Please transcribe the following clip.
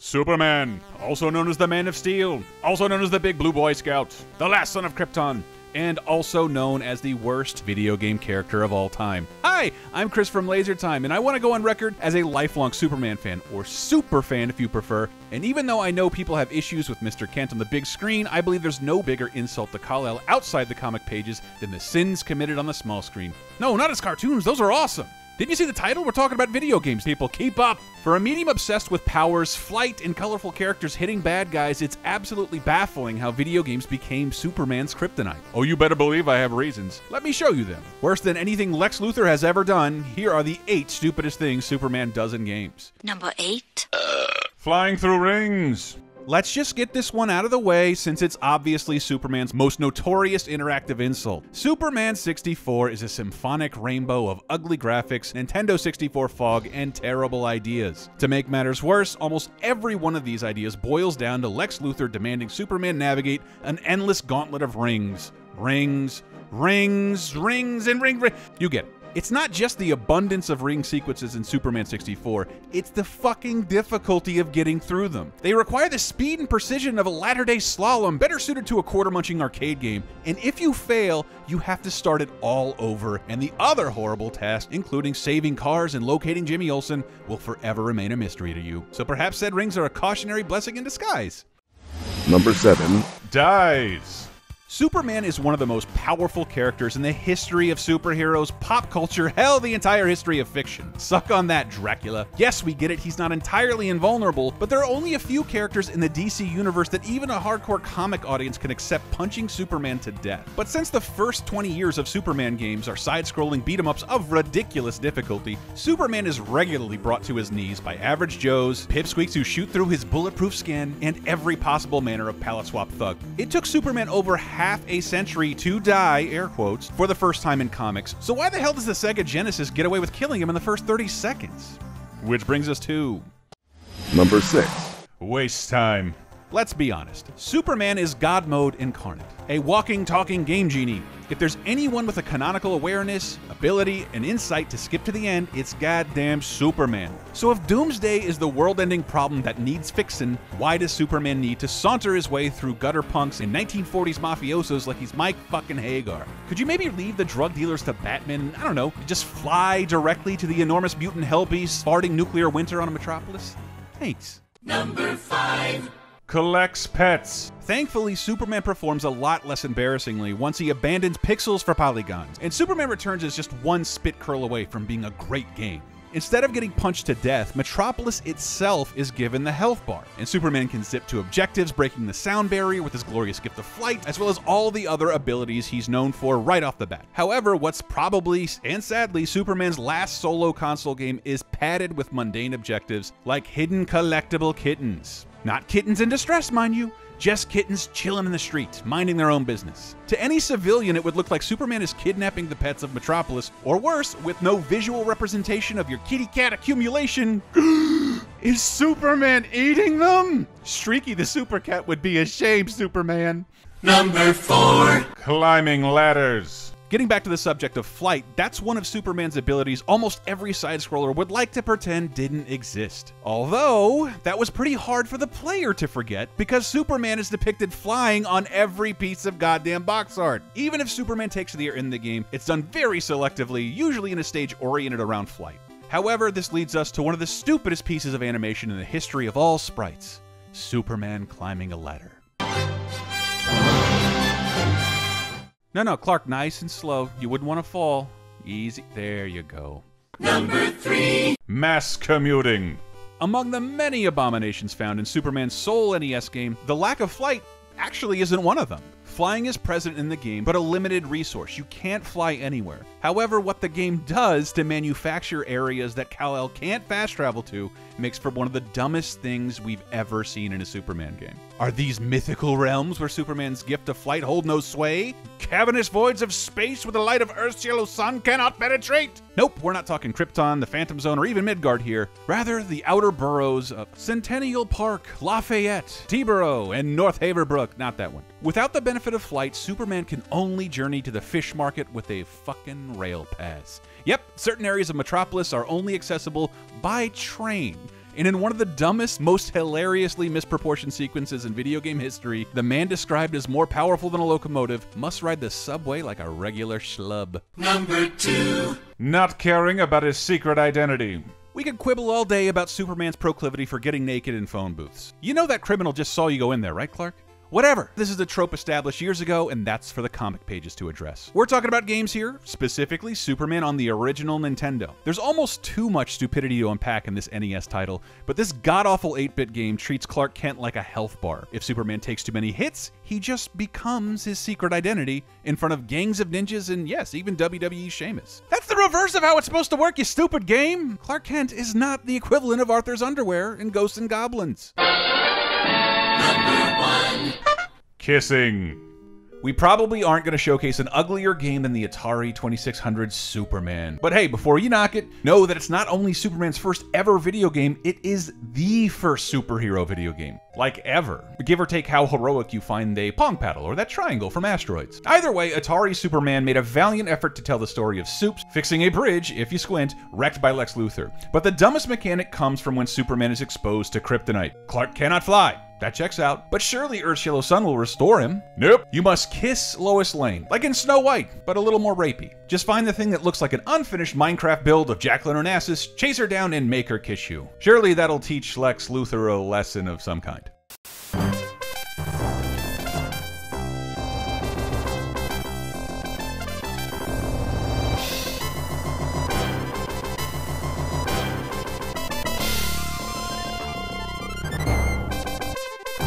Superman, also known as the Man of Steel, also known as the Big Blue Boy Scout, the last son of Krypton, and also known as the worst video game character of all time. Hi, I'm Chris from Laser Time, and I want to go on record as a lifelong Superman fan, or super fan if you prefer. And even though I know people have issues with Mr. Kent on the big screen, I believe there's no bigger insult to Kal-El outside the comic pages than the sins committed on the small screen. No, not his cartoons, those are awesome. Didn't you see the title? We're talking about video games, people. Keep up! For a medium obsessed with powers, flight, and colorful characters hitting bad guys, it's absolutely baffling how video games became Superman's kryptonite. Oh, you better believe I have reasons. Let me show you them. Worse than anything Lex Luthor has ever done, here are the 8 stupidest things Superman does in games. Number 8. Flying through rings. Let's just get this one out of the way since it's obviously Superman's most notorious interactive insult. Superman 64 is a symphonic rainbow of ugly graphics, Nintendo 64 fog, and terrible ideas. To make matters worse, almost every one of these ideas boils down to Lex Luthor demanding Superman navigate an endless gauntlet of rings. Rings, rings, rings, and ring. You get it. It's not just the abundance of ring sequences in Superman 64, it's the fucking difficulty of getting through them. They require the speed and precision of a latter-day slalom, better suited to a quarter-munching arcade game, and if you fail, you have to start it all over, and the other horrible tasks, including saving cars and locating Jimmy Olsen, will forever remain a mystery to you. So perhaps said rings are a cautionary blessing in disguise. Number 7. Dies. Superman is one of the most powerful characters in the history of superheroes, pop culture, hell, the entire history of fiction. Suck on that, Dracula. Yes, we get it, he's not entirely invulnerable, but there are only a few characters in the DC universe that even a hardcore comic audience can accept punching Superman to death. But since the first 20 years of Superman games are side-scrolling beat-em-ups of ridiculous difficulty, Superman is regularly brought to his knees by average Joes, pipsqueaks who shoot through his bulletproof skin, and every possible manner of palette swap thug. It took Superman over half a century to die, air quotes, for the first time in comics, so why the hell does the Sega Genesis get away with killing him in the first 30 seconds? Which brings us to... Number 6. Waste time. Let's be honest, Superman is God mode incarnate, a walking, talking game genie. If there's anyone with a canonical awareness, ability, and insight to skip to the end, it's goddamn Superman. So if Doomsday is the world-ending problem that needs fixin', why does Superman need to saunter his way through gutter punks and 1940s mafiosos like he's Mike fucking Hagar? Could you maybe leave the drug dealers to Batman and, I don't know, just fly directly to the enormous mutant hellbeast farting nuclear winter on a metropolis? Thanks. Number 5. Collects pets. Thankfully, Superman performs a lot less embarrassingly once he abandons pixels for polygons, and Superman Returns is just one spit curl away from being a great game. Instead of getting punched to death, Metropolis itself is given the health bar, and Superman can zip to objectives, breaking the sound barrier with his glorious gift of flight, as well as all the other abilities he's known for right off the bat. However, what's probably, and sadly, Superman's last solo console game is padded with mundane objectives like hidden collectible kittens. Not kittens in distress, mind you. Just kittens chilling in the street, minding their own business. To any civilian, it would look like Superman is kidnapping the pets of Metropolis, or worse, with no visual representation of your kitty cat accumulation. Is Superman eating them? Streaky the Super Cat would be ashamed, Superman. Number 4. Climbing ladders. Getting back to the subject of flight, that's one of Superman's abilities almost every side-scroller would like to pretend didn't exist. Although, that was pretty hard for the player to forget, because Superman is depicted flying on every piece of goddamn box art. Even if Superman takes the air in the game, it's done very selectively, usually in a stage oriented around flight. However, this leads us to one of the stupidest pieces of animation in the history of all sprites: Superman climbing a ladder. No, Clark, nice and slow. You wouldn't want to fall. Easy. There you go. Number 3. Mass commuting. Among the many abominations found in Superman's sole NES game, the lack of flight actually isn't one of them. Flying is present in the game, but a limited resource. You can't fly anywhere. However, what the game does to manufacture areas that Kal-El can't fast travel to makes for one of the dumbest things we've ever seen in a Superman game. Are these mythical realms where Superman's gift of flight hold no sway? Cavernous voids of space where the light of Earth's yellow sun cannot penetrate? Nope, we're not talking Krypton, the Phantom Zone, or even Midgard here. Rather, the outer boroughs of Centennial Park, Lafayette, T-Borough, and North Haverbrook. Not that one. Without the benefit of flight, Superman can only journey to the fish market with a fucking rail pass. Yep, certain areas of Metropolis are only accessible by train. And in one of the dumbest, most hilariously misproportioned sequences in video game history, the man described as more powerful than a locomotive must ride the subway like a regular schlub. Number 2. Not caring about his secret identity. We could quibble all day about Superman's proclivity for getting naked in phone booths. You know that criminal just saw you go in there, right, Clark? Whatever. This is a trope established years ago, and that's for the comic pages to address. We're talking about games here, specifically Superman on the original Nintendo. There's almost too much stupidity to unpack in this NES title, but this god-awful 8-bit game treats Clark Kent like a health bar. If Superman takes too many hits, he just becomes his secret identity in front of gangs of ninjas and, yes, even WWE Sheamus. That's the reverse of how it's supposed to work, you stupid game! Clark Kent is not the equivalent of Arthur's underwear in Ghosts and Goblins. Number 1. Kissing. We probably aren't going to showcase an uglier game than the Atari 2600 Superman. But hey, before you knock it, know that it's not only Superman's first ever video game, it is the first superhero video game. Like ever. Give or take how heroic you find a Pong paddle or that triangle from Asteroids. Either way, Atari Superman made a valiant effort to tell the story of Supes fixing a bridge, if you squint, wrecked by Lex Luthor. But the dumbest mechanic comes from when Superman is exposed to kryptonite. Clark cannot fly. That checks out. But surely Earth's yellow sun will restore him. Nope. You must kiss Lois Lane. Like in Snow White, but a little more rapey. Just find the thing that looks like an unfinished Minecraft build of Jacqueline Onassis, chase her down, and make her kiss you. Surely that'll teach Lex Luthor a lesson of some kind.